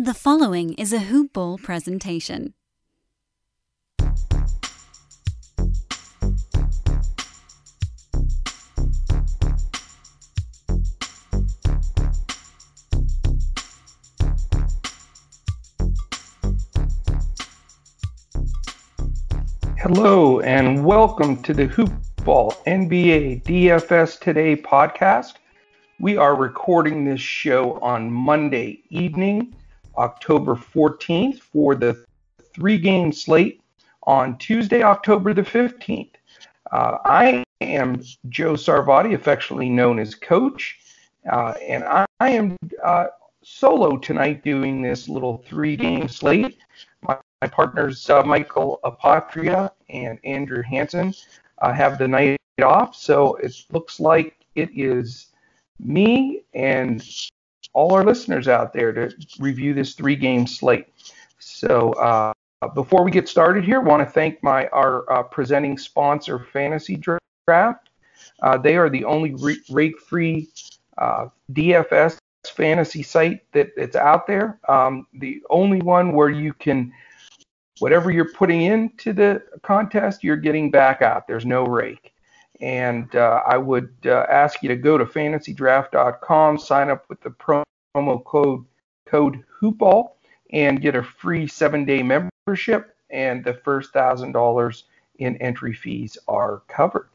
The following is a Hoop Ball presentation. Hello and welcome to the Hoop Ball NBA DFS Today podcast. We are recording this show on Monday evening, October 14th, for the three-game slate on Tuesday, October the 15th. I am Joe Sarvati, affectionately known as Coach, and I am solo tonight doing this little three-game slate. My partners, Michael Apatria and Andrew Hansen, have the night off, so it looks like it is me and all our listeners out there to review this three-game slate. So before we get started here, I want to thank our presenting sponsor, Fantasy Draft. They are the only rate-free DFS fantasy site that's out there. The only one where you can, whatever you're putting into the contest, you're getting back out. There's no rake. And I would ask you to go to fantasydraft.com, sign up with the promo code HoopBall, and get a free 7-day membership, and the first $1,000 in entry fees are covered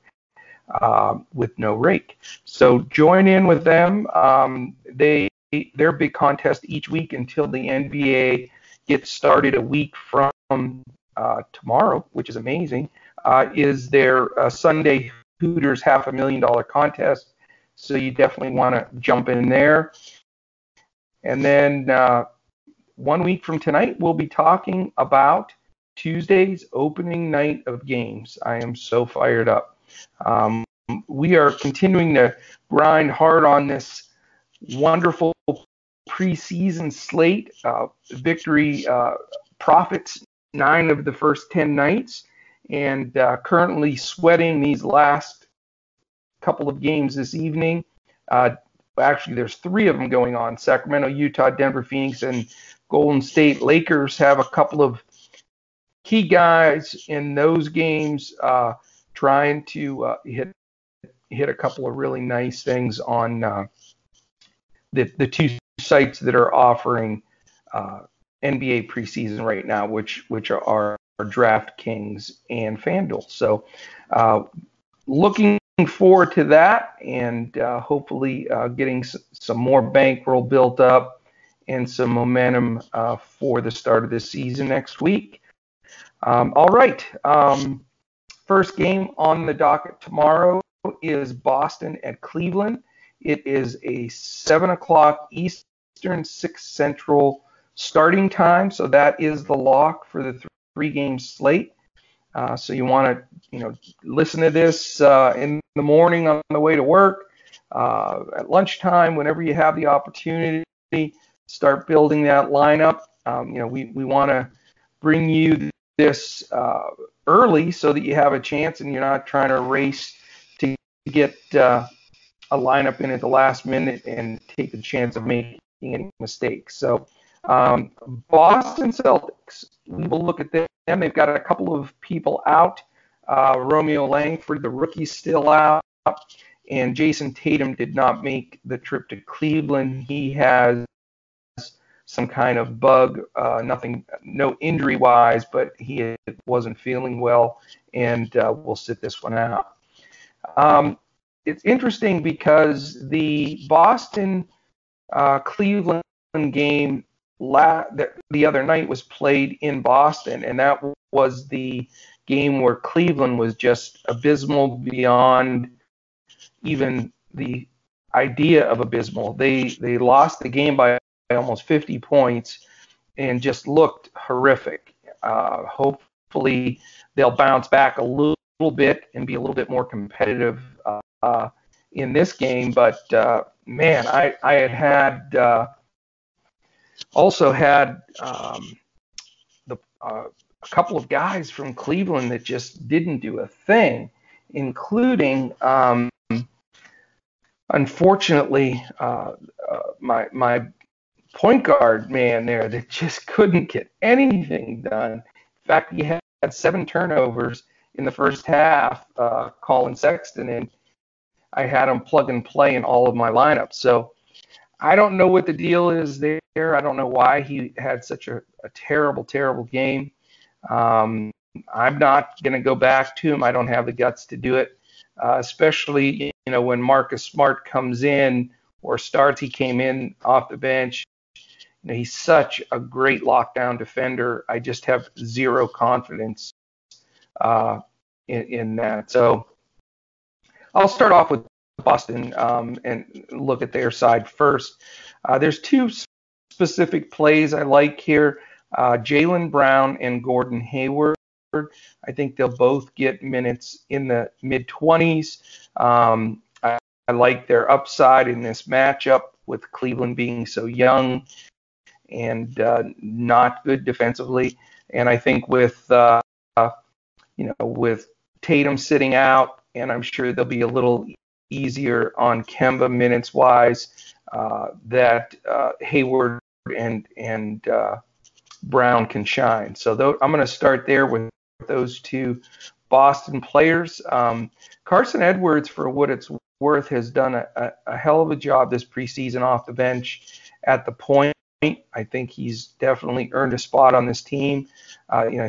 with no rake. So join in with them. Their big contest each week until the NBA gets started a week from tomorrow, which is amazing, is their Sunday Hooters $500,000 contest. So you definitely want to jump in there. And then 1 week from tonight, we'll be talking about Tuesday's opening night of games. I am so fired up. We are continuing to grind hard on this wonderful preseason slate. Victory profits 9 of the first 10 nights, and currently sweating these last couple of games this evening. Actually, there's 3 of them going on. Sacramento, Utah, Denver, Phoenix, and Golden State. Lakers have a couple of key guys in those games trying to hit a couple of really nice things on the 2 sites that are offering NBA preseason right now, which are DraftKings and FanDuel. So looking forward to that, and hopefully getting some more bankroll built up and some momentum for the start of this season next week. All right. First game on the docket tomorrow is Boston at Cleveland. It is a 7 o'clock Eastern, 6 Central starting time, so that is the lock for the three-game slate. So you want to, listen to this in the morning on the way to work, at lunchtime, whenever you have the opportunity. Start building that lineup. We want to bring you this early so that you have a chance and you're not trying to race to get a lineup in at the last minute and take the chance of making any mistakes. So Boston Celtics, we will look at them. They've got a couple of people out. Romeo Langford, the rookie, still out, and Jason Tatum did not make the trip to Cleveland. He has some kind of bug, no injury-wise, but he wasn't feeling well, and we'll sit this one out. It's interesting because the Boston-Cleveland game the other night was played in Boston, and that was the game where Cleveland was just abysmal beyond even the idea of abysmal. They lost the game by almost 50 points and just looked horrific. Hopefully they'll bounce back a little bit and be a little bit more competitive in this game. But man, I had also had a couple of guys from Cleveland that just didn't do a thing, including unfortunately my point guard man there that just couldn't get anything done. In fact, he had 7 turnovers in the first half, Colin Sexton, and I had him plug and play in all of my lineups. So I don't know what the deal is there. I don't know why he had such a terrible, terrible game. I'm not going to go back to him. I don't have the guts to do it, especially when Marcus Smart comes in or starts. He came in off the bench. He's such a great lockdown defender. I just have zero confidence in that. So I'll start off with Boston and look at their side first. There's 2 specific plays I like here. Jalen Brown and Gordon Hayward. I think they'll both get minutes in the mid-20s. I like their upside in this matchup with Cleveland being so young and not good defensively. And I think with Tatum sitting out, and I'm sure they'll be a little easier on Kemba minutes-wise, that Hayward and Brown can shine. So I'm going to start there with those 2 Boston players. Carson Edwards, for what it's worth, has done a hell of a job this preseason off the bench at the point. I think he's definitely earned a spot on this team.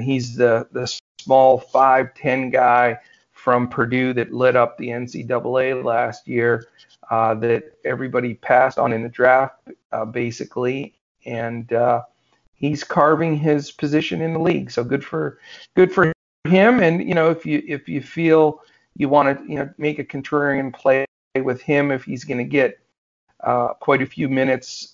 He's the small 5'10" guy from Purdue that lit up the NCAA last year, that everybody passed on in the draft, basically, and he's carving his position in the league. So good for him. And if you feel you want to make a contrarian play with him, if he's going to get quite a few minutes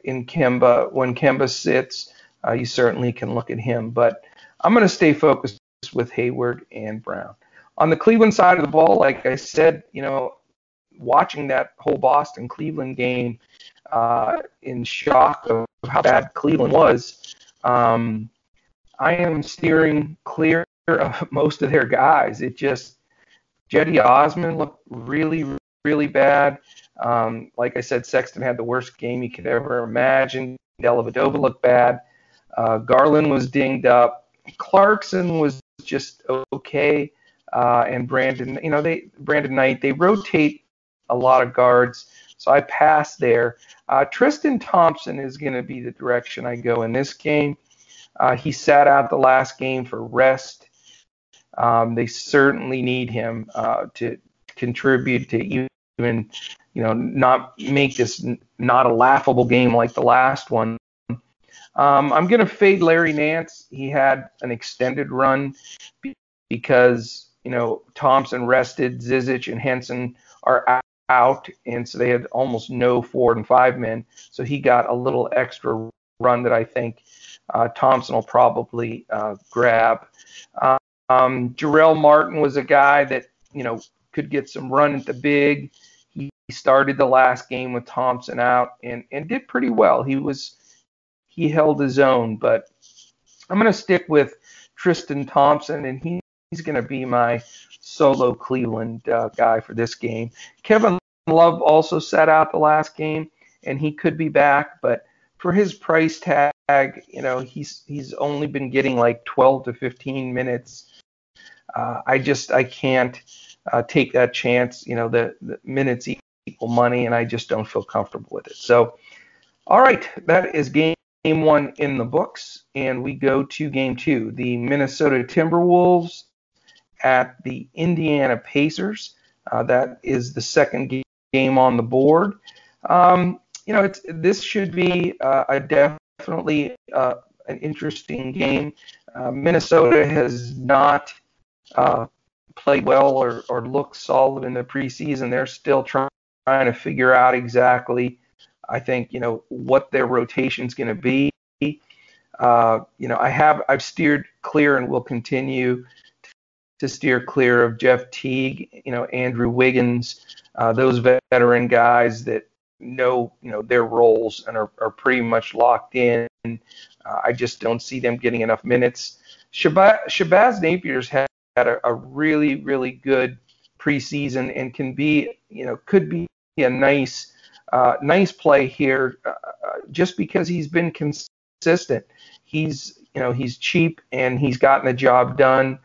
in Kemba when Kemba sits, you certainly can look at him. But I'm going to stay focused with Hayward and Brown. On the Cleveland side of the ball, like I said, watching that whole Boston-Cleveland game in shock of how bad Cleveland was, I am steering clear of most of their guys. Jetty Osman looked really, really bad. Like I said, Sexton had the worst game you could ever imagine. Dellavedova looked bad. Garland was dinged up. Clarkson was just okay. And Brandon Knight, they rotate a lot of guards, so I pass there. Tristan Thompson is going to be the direction I go in this game. He sat out the last game for rest. They certainly need him to contribute to even, not make this not a laughable game like the last one. I'm going to fade Larry Nance. He had an extended run because, Thompson rested, Zizic and Henson are out, and so they had almost no 4 and 5 men. So he got a little extra run that I think Thompson will probably grab. Jarrell Martin was a guy that, could get some run at the big. He started the last game with Thompson out and did pretty well. He held his own, but I'm going to stick with Tristan Thompson, and he's going to be my solo Cleveland guy for this game. Kevin Love also sat out the last game, and he could be back, but for his price tag, he's only been getting like 12 to 15 minutes. I can't take that chance. The minutes equal money, and I just don't feel comfortable with it. So, all right, that is game 1 in the books, and we go to game 2. The Minnesota Timberwolves at the Indiana Pacers. That is the second game on the board. This should be definitely an interesting game. Minnesota has not played well or looked solid in the preseason. They're still trying to figure out exactly, I think, what their rotation is going to be. I've steered clear and will continue to steer clear of Jeff Teague, Andrew Wiggins, those veteran guys that know their roles and are pretty much locked in. I just don't see them getting enough minutes. Shabazz Napier's had a really, really good preseason and could be a nice nice play here, just because he's been consistent. He's cheap and he's gotten the job done.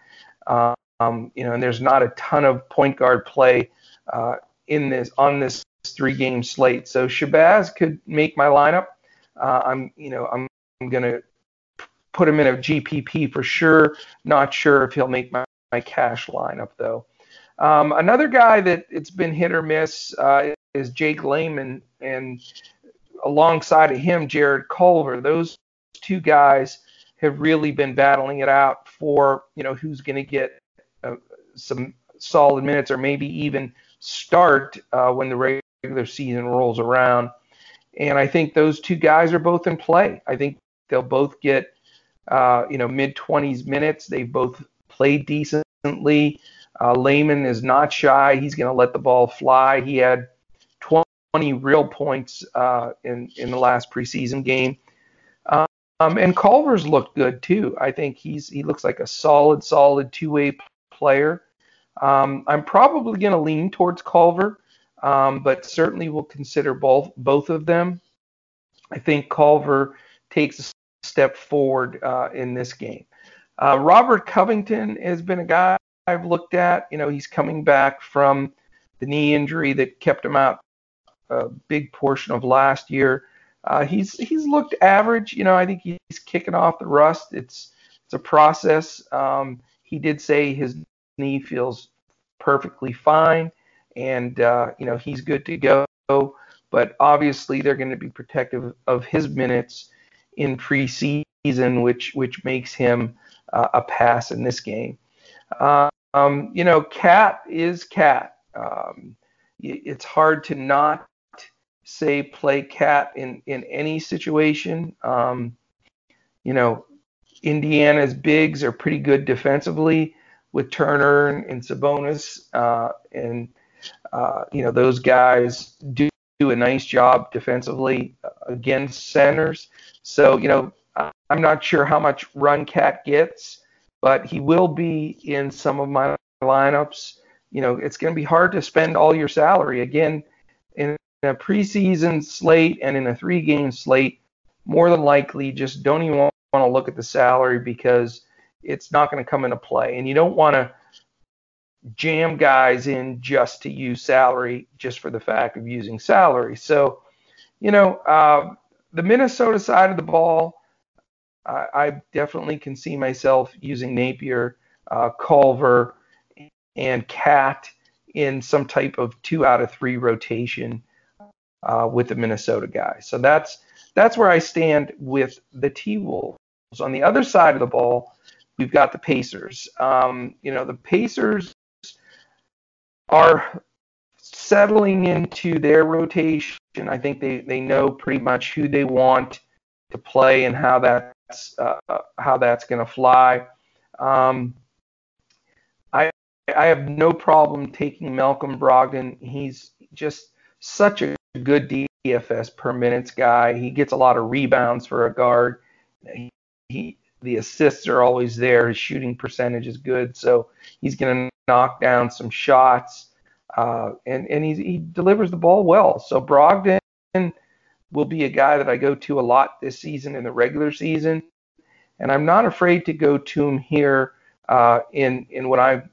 And there's not a ton of point guard play on this 3-game slate. So Shabazz could make my lineup. I'm gonna put him in a GPP for sure. Not sure if he'll make my cash lineup though. Another guy that it's been hit or miss is Jake Layman, and alongside of him, Jared Culver. Those two guys have really been battling it out for who's going to get some solid minutes or maybe even start when the regular season rolls around. And I think those two guys are both in play. I think they'll both get mid-20s minutes. They've both played decently. Layman is not shy. He's going to let the ball fly. He had 20 real points in the last preseason game. And Culver's looked good too. I think he looks like a solid two-way player. I'm probably going to lean towards Culver, but certainly will consider both of them. I think Culver takes a step forward in this game. Robert Covington has been a guy I've looked at. He's coming back from the knee injury that kept him out a big portion of last year. He's looked average. I think he's kicking off the rust. It's a process. He did say his knee feels perfectly fine, and he's good to go. But obviously they're going to be protective of his minutes in preseason, which makes him a pass in this game. Cat is Cat. It's hard to not say play Cat in any situation. Indiana's bigs are pretty good defensively with Turner and Sabonis, those guys do a nice job defensively against centers. So, I'm not sure how much run Cat gets, but he will be in some of my lineups. It's going to be hard to spend all your salary. Again, in a preseason slate and in a 3-game slate, more than likely just don't even want to look at the salary because it's not going to come into play. And you don't want to jam guys in just to use salary just for the fact of using salary. So, the Minnesota side of the ball, I definitely can see myself using Napier, Culver, and Cat in some type of 2 out of 3 rotation with the Minnesota guys. So that's where I stand with the T-Wolves. On the other side of the ball, we've got the Pacers. The Pacers are settling into their rotation. I think they know pretty much who they want to play and how that's going to fly. I have no problem taking Malcolm Brogdon. He's just such a good DFS per minutes guy. He gets a lot of rebounds for a guard. The assists are always there. His shooting percentage is good, so he's going to knock down some shots, and he delivers the ball well. So Brogdon will be a guy that I go to a lot this season in the regular season, and I'm not afraid to go to him here in what I'm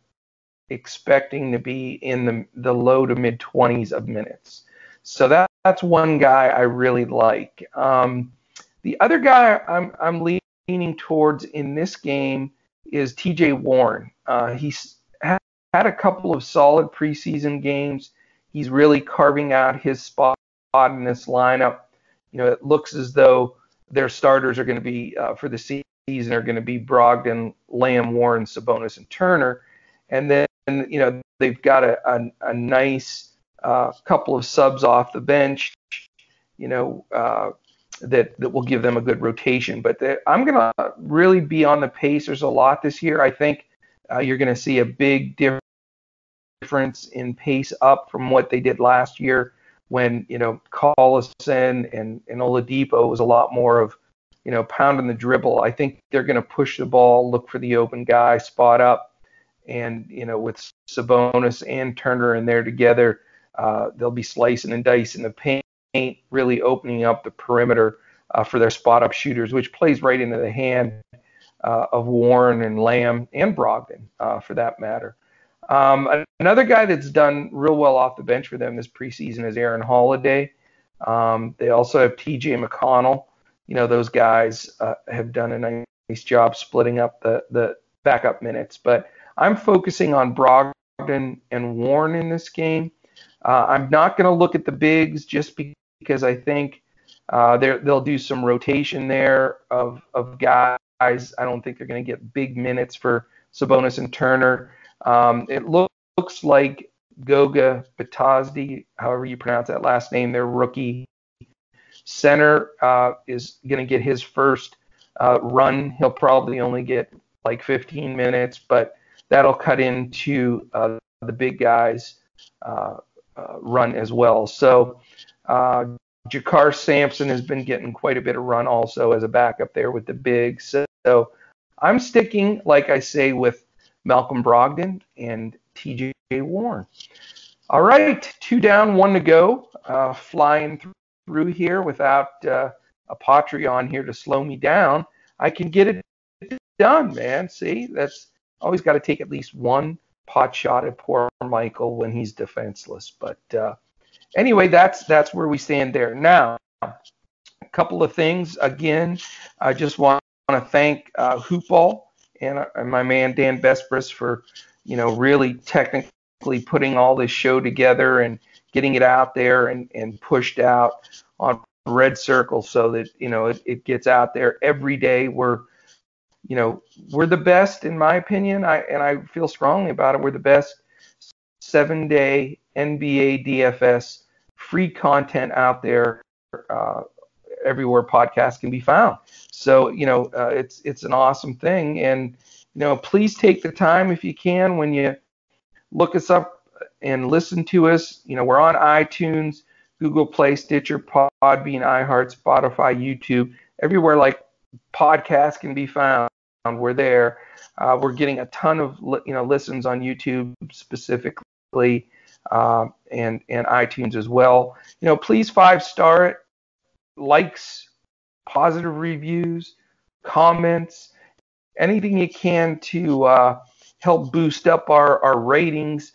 expecting to be in the low to mid 20s of minutes. So that's one guy I really like. The other guy I'm leaning towards in this game is TJ Warren. He's had a couple of solid preseason games. He's really carving out his spot in this lineup. It looks as though their starters are going to be for the season are going to be Brogdon, Lamb, Warren, Sabonis, and Turner. And then, they've got a nice couple of subs off the bench, that will give them a good rotation. But I'm going to really be on the Pacers a lot this year. I think you're going to see a big difference in pace up from what they did last year when, Collison and Oladipo was a lot more of, pounding the dribble. I think they're going to push the ball, look for the open guy, spot up. And, with Sabonis and Turner in there together, they'll be slicing and dicing the paint. really opening up the perimeter for their spot-up shooters, which plays right into the hand of Warren and Lamb and Brogdon, for that matter. Another guy that's done real well off the bench for them this preseason is Aaron Holiday. They also have T.J. McConnell. Those guys have done a nice job splitting up the backup minutes. But I'm focusing on Brogdon and Warren in this game. I'm not going to look at the bigs just because I think they'll do some rotation there of guys. I don't think they're going to get big minutes for Sabonis and Turner. It looks like Goga Batazzi, however you pronounce that last name, their rookie center, is going to get his first run. He'll probably only get like 15 minutes, but that'll cut into the big guys' run as well. So Jakar Sampson has been getting quite a bit of run also as a backup there with the bigs. So I'm sticking, like I say, with Malcolm Brogdon and T.J. Warren. All right, 2 down, 1 to go. Flying through here without a Patry on here to slow me down. I can get it done, man. See, that's always got to take at least one pot shot at poor Michael when he's defenseless. But anyway, that's where we stand there. Now, a couple of things. Again, I just want to thank Hoopball and my man Dan Bespris for, really technically putting all this show together and getting it out there and pushed out on Red Circle so that, it gets out there every day. We're the best, in my opinion, and I feel strongly about it. We're the best 7-day NBA DFS free content out there everywhere podcasts can be found. So, it's an awesome thing. And, please take the time if you can when you look us up and listen to us. We're on iTunes, Google Play, Stitcher, Podbean, iHeart, Spotify, YouTube, everywhere like podcasts can be found. We're there. We're getting a ton of listens on YouTube specifically, and iTunes as well. Please 5-star it, likes, positive reviews, comments, anything you can to help boost up our ratings,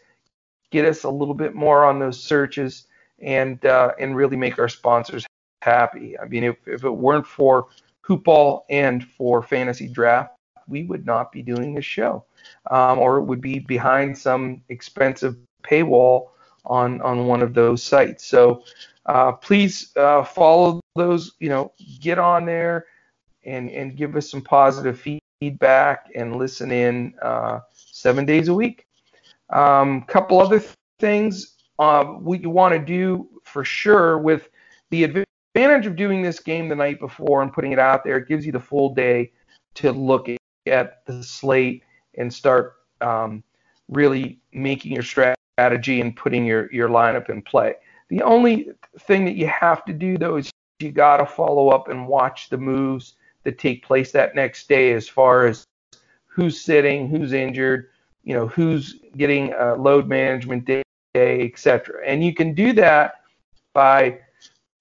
get us a little bit more on those searches, and really make our sponsors happy. I mean, if it weren't for Hoopball and for Fantasy Draft, we would not be doing this show, or it would be behind some expensive paywall on one of those sites. So please follow those, get on there and give us some positive feedback and listen in 7 days a week. Couple other things we want to do for sure with the advantage of doing this game the night before and putting it out there. It gives you the full day to look at the slate and start really making your strategy and putting your lineup in play. The only thing that you have to do, though, is you got to follow up and watch the moves that take place that next day as far as who's sitting, who's injured, who's getting load management day, etc. And you can do that by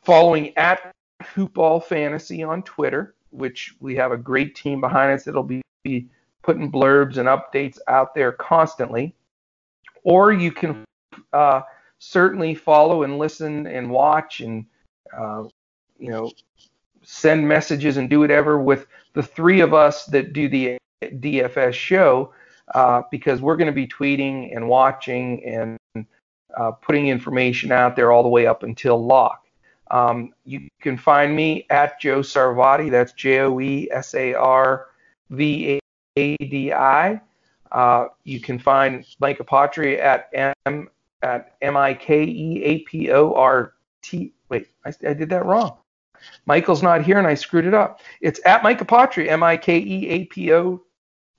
following at Hoopball Fantasy on Twitter, which we have a great team behind us that'll be putting blurbs and updates out there constantly. Or you can certainly follow and listen and watch and send messages and do whatever with the three of us that do the DFS show, because we're going to be tweeting and watching and putting information out there all the way up until lock. You can find me at Joe Sarvadi. That's JoeSarvadi. You can find Mike Apotri at Mikeaport. Wait, I did that wrong. Michael's not here and I screwed it up. It's at Mike Apotri,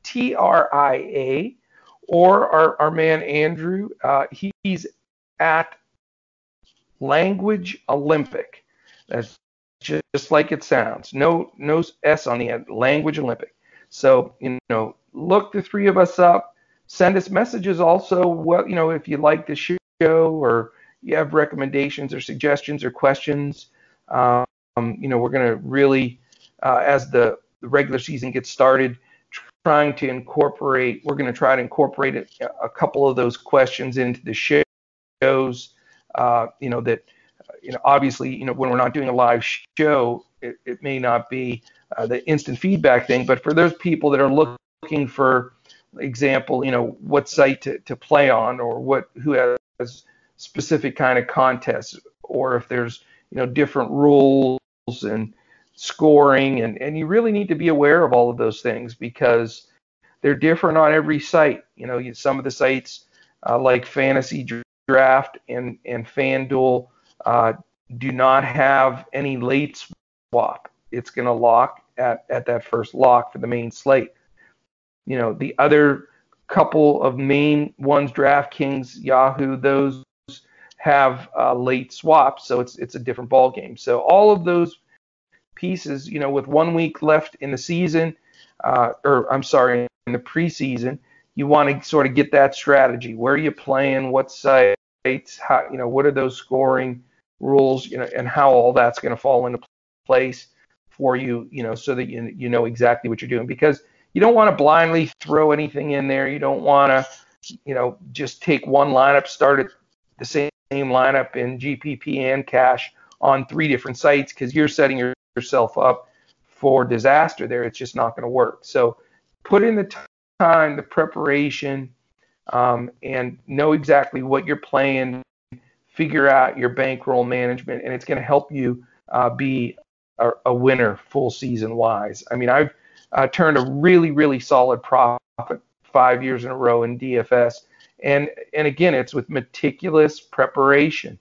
Mikeapotria, or our man Andrew. He's at Language Olympic. That's just like it sounds. No S on the end. Language Olympic. So, look the three of us up. Send us messages also. Well, if you like the show or you have recommendations or suggestions or questions, we're going to really, as the regular season gets started, we're going to try to incorporate a couple of those questions into the shows, obviously, when we're not doing a live show, it may not be the instant feedback thing, but for those people that are looking for example, what site to play on, or who has specific kind of contests, or if there's, different rules and scoring, and you really need to be aware of all of those things because they're different on every site. Some of the sites like Fantasy Draft and FanDuel do not have any late swap. It's going to lock at that first lock for the main slate. The other couple of main ones, DraftKings, Yahoo, those have late swaps, so it's a different ball game. So all of those pieces, with 1 week left in the season, in the preseason, you want to sort of get that strategy. Where are you playing? What sites? How, what are those scoring rules? And how all that's going to fall into place for you, so that you know exactly what you're doing, because you don't want to blindly throw anything in there. You don't want to, just take one lineup, start at the same lineup in GPP and cash on 3 different sites, because you're setting yourself up for disaster there. It's just not going to work. So put in the time, the preparation, and know exactly what you're playing. Figure out your bankroll management, and it's going to help you be a winner full season wise. I mean, I've turned a really, really solid profit 5 years in a row in DFS. And again, it's with meticulous preparation.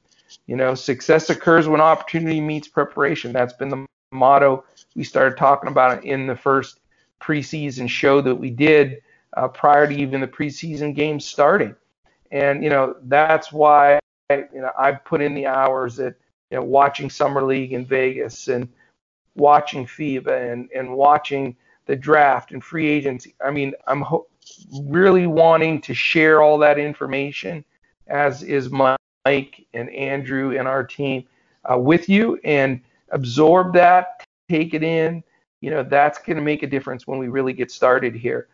Success occurs when opportunity meets preparation. That's been the motto. We started talking about it in the first preseason show that we did prior to even the preseason games starting. And, that's why, I've put in the hours at, watching Summer League in Vegas, and watching FIBA, and watching the draft and free agency. I mean, I'm really wanting to share all that information, as is Mike and Andrew and our team, with you, and absorb that, take it in. That's going to make a difference when we really get started here.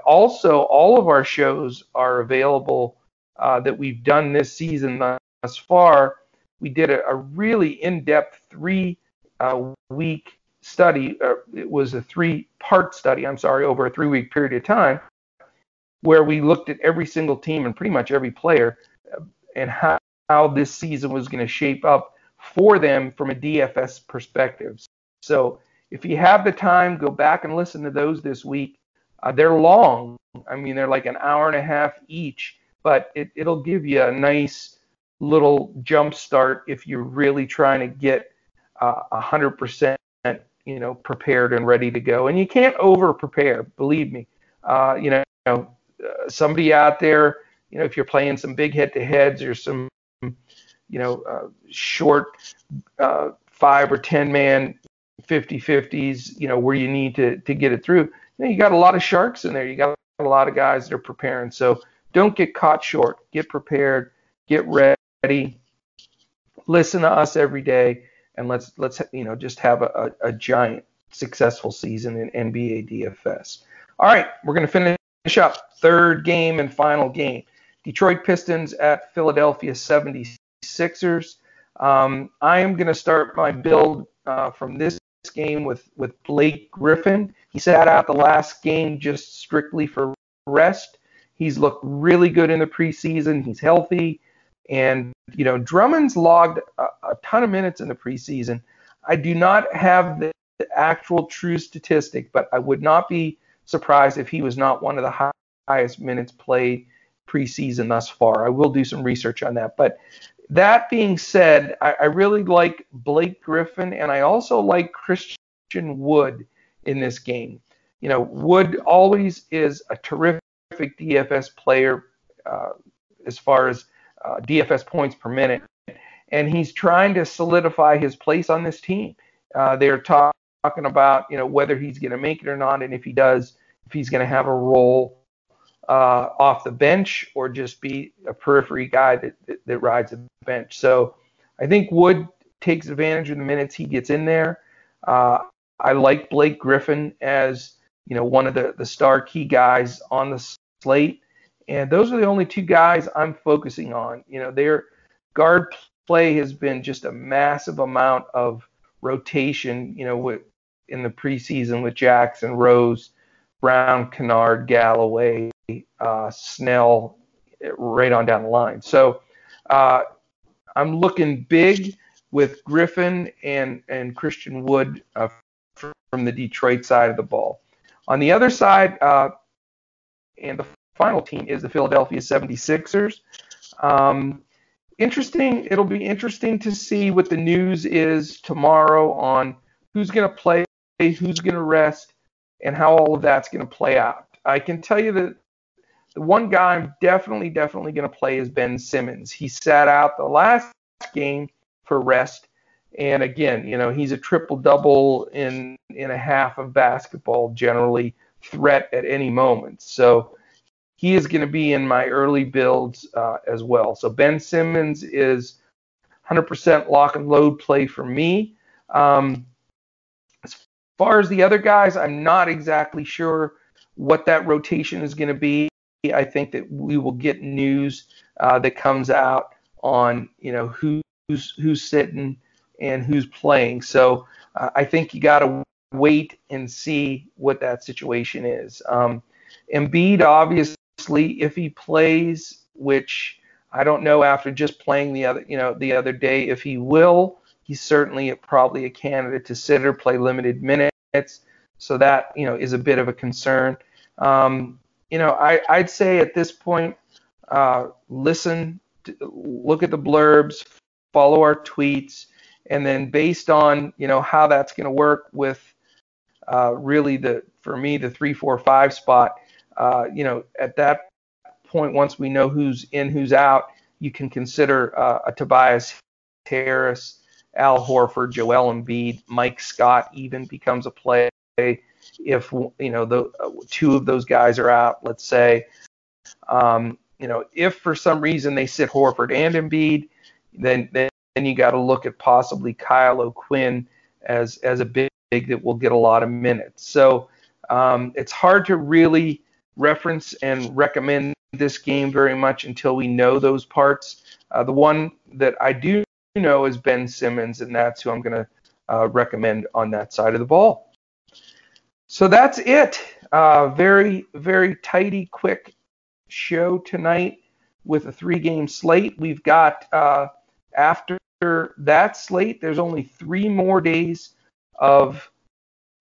Also, all of our shows are available that we've done this season thus far. We did a really in-depth 3-week study. It was a 3-part study, over a 3-week period of time, where we looked at every single team and pretty much every player, and how this season was going to shape up for them from a DFS perspective. So if you have the time, go back and listen to those this week. They're long. I mean, they're like an hour and a half each, but it'll give you a nice little jump start if you're really trying to get 100%, prepared and ready to go. And you can't over prepare, believe me. Somebody out there, if you're playing some big head-to-heads or some, short 5 or 10 man 50-50s, where you need to get it through. You got a lot of sharks in there. You got a lot of guys that are preparing. So don't get caught short. Get prepared. Get ready. Listen to us every day, and let's just have a giant successful season in NBA DFS. All right, we're going to finish up. Third game and final game. Detroit Pistons at Philadelphia 76ers. I am going to start my build from this game with Blake Griffin. He sat out the last game just strictly for rest. He's looked really good in the preseason. He's healthy. And, Drummond's logged a ton of minutes in the preseason. I do not have the actual true statistic, but I would not be surprised if he was not one of the highest minutes played preseason thus far. I will do some research on that. But that being said, I really like Blake Griffin, and I also like Christian Wood in this game. Wood always is a terrific DFS player as far as DFS points per minute, and he's trying to solidify his place on this team. They're talking about, whether he's going to make it or not, and if he does, if he's going to have a role off the bench or just be a periphery guy that rides the bench. So I think Wood takes advantage of the minutes he gets in there. I like Blake Griffin as one of the star key guys on the slate, and those are the only two guys I'm focusing on. Their guard play has been just a massive amount of rotation. In the preseason with Jackson, Rose, Brown, Kennard, Galloway, Snell, right on down the line. So I'm looking big with Griffin and Christian Wood from the Detroit side of the ball. On the other side, and the final team is the Philadelphia 76ers. It'll be interesting to see what the news is tomorrow on who's going to play, who's going to rest, and how all of that's going to play out. I can tell you that the one guy I'm definitely going to play is Ben Simmons. He sat out the last game for rest. And again, he's a triple-double in a half of basketball, generally threat at any moment. So he is going to be in my early builds as well. So Ben Simmons is 100% lock and load play for me. As far as the other guys, I'm not exactly sure what that rotation is going to be. I think that we will get news that comes out on who's sitting and who's playing. So I think you got to wait and see what that situation is. Embiid, obviously, if he plays, which I don't know after just playing the other day if he will. He's certainly probably a candidate to sit or play limited minutes. So that is a bit of a concern. I'd say at this point, listen, look at the blurbs, follow our tweets, and then based on how that's going to work with really for me the 3, 4, 5 spot, at that point, once we know who's in, who's out, you can consider a Tobias Harris, Al Horford, Joel Embiid, Mike Scott even becomes a play if the two of those guys are out. Let's say, if for some reason they sit Horford and Embiid, then you got to look at possibly Kyle O'Quinn as a big that will get a lot of minutes. So it's hard to really reference and recommend this game very much until we know those parts. The one that I do know is Ben Simmons, and that's who I'm going to recommend on that side of the ball. So that's it. Very, very tidy, quick show tonight with a 3-game slate. We've got, after that slate, there's only 3 more days of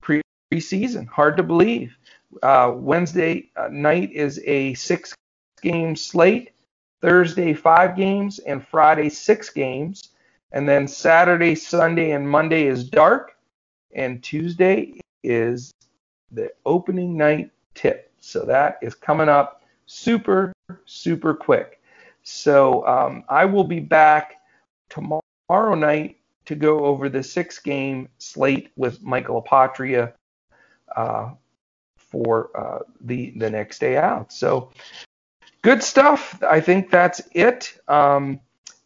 preseason. Hard to believe. Wednesday night is a 6-game slate. Thursday, 5 games, and Friday, 6 games. And then Saturday, Sunday, and Monday is dark. And Tuesday is the opening night tip. So that is coming up super, super quick. So I will be back tomorrow night to go over the 6-game slate with Michael Apotria for the next day out. So good stuff. I think that's it.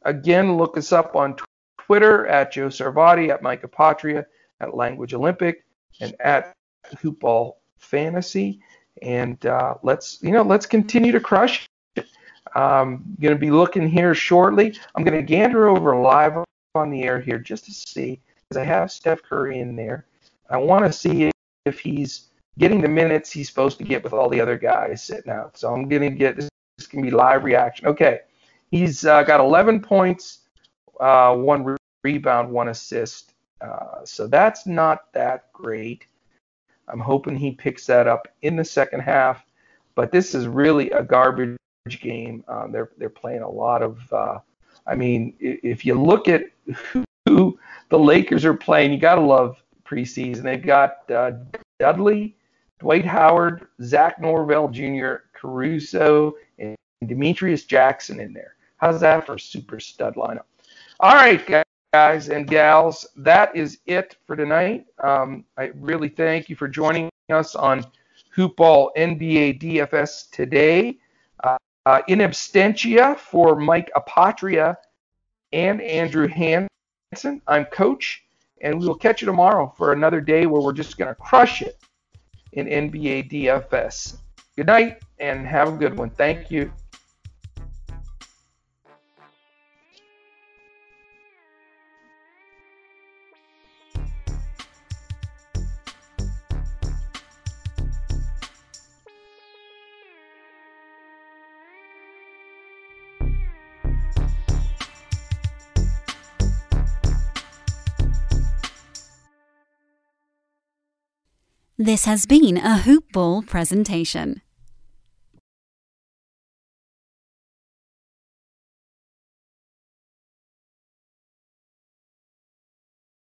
Again, look us up on Twitter at Joe Sarvati, at Mike Apotria, at Language Olympic, and at Hoopball Fantasy. And let's continue to crush it. Going to be looking here shortly. I'm going to gander over live on the air here just to see, because I have Steph Curry in there. I want to see if he's getting the minutes he's supposed to get with all the other guys sitting out. So I'm going to get this can be live reaction. Okay, he's got 11 points, 1 rebound, 1 assist. So that's not that great. I'm hoping he picks that up in the second half. But this is really a garbage game. They're playing a lot of. If you look at who the Lakers are playing, you got to love preseason. They've got Dudley, Dwight Howard, Zach Norvell Jr., Caruso, and Demetrius Jackson in there. How's that for a super stud lineup? All right, guys and gals, that is it for tonight. I really thank you for joining us on Hoopball NBA DFS today. In absentia for Mike Apotria and Andrew Hansen, I'm Coach, and we will catch you tomorrow for another day where we're just going to crush it in NBA DFS. Good night and have a good one. Thank you. This has been a Hoop Ball presentation.